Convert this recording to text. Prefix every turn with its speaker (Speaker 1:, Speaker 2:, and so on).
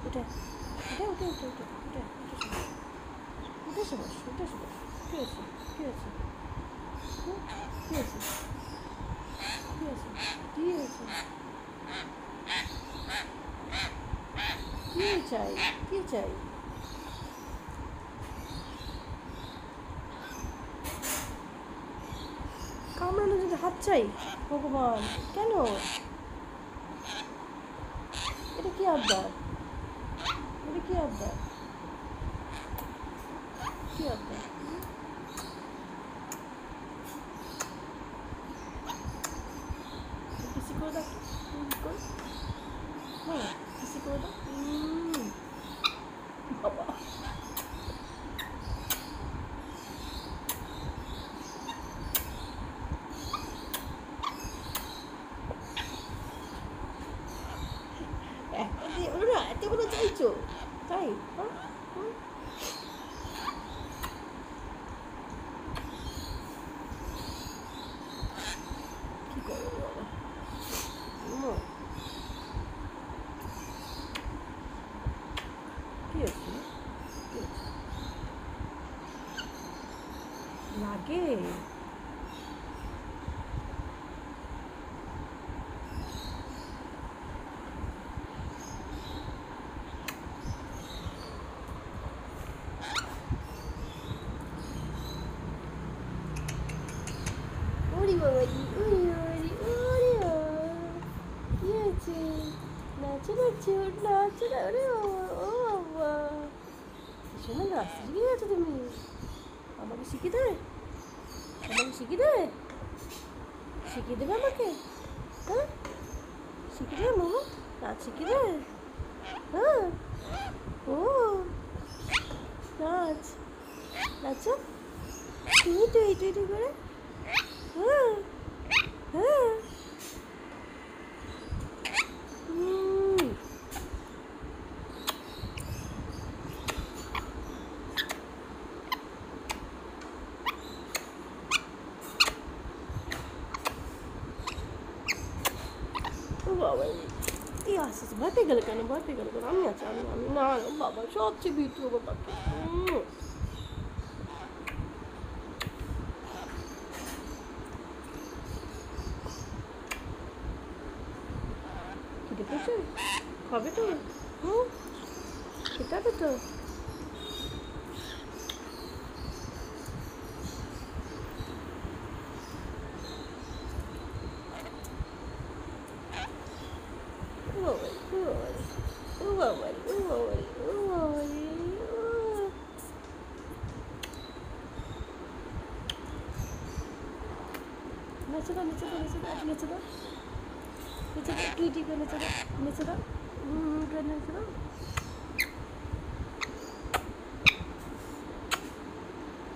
Speaker 1: ওটা ওটা ওটা ওটা ওটা ওটা ওটা এসে বস, ওটা এসে বস। কী হয়েছে? কী হয়েছে? কী হয়েছে? কী হয়েছে? কী হয়েছে? কী চাই? কী চাই? কামড়ানোর জন্য হাত চাই? ভগবান, কেন? এটা কি আবদার? এটা কি আবদার? কি আবদার? কিসি করে দাও, করে হ্যাঁ, কিসি করে দাও। বাবা, ওরা এতগুলো চাইছো? তাই? কি করো বাবা? কি হচ্ছে? লাগে? ওরে বাবারি, ওরে বাবারি, ওরে বাবা, কি হয়েছে? নাচো নাচো, নাচো না, ওরে বাবা, ও বাবা, শোনো না, শিখে গেছো তুমি? আমাকে শিখিয়ে দেবে? আমাকে শিখিয়ে দেবে? শিখিয়ে দেবে আমাকে? হ্যাঁ, শিখিয়ে দেবে মামা? নাচ শিখিয়ে দেবে? হ্যাঁ, ও নাচ, নাচো তুমি, তো এইটু এইটু করে। হ্যাঁ, হ্যাঁ, ও বাবা, এই আস্তে আস্তে ভয় পেয়ে গেলে কেন? ভয় পেয়ে গেলে কেন? আমি আছি, আমি আমি না বাবা, সবচেয়ে বিট্টু বাবা পাখি। খিদে পেয়েছে? খাবে তো? খেতে হবে তো? ও বাবারি, ও বাবারি, ও বাবারি, ও বাবারি, ও বাবারি, ও। নেচে দাও, নেচে দাও, নেচে দাও, নেচে দাও, নেচে দাও, টুইটি করে নেচে দাও, নেচে দাও, নেচে দাও।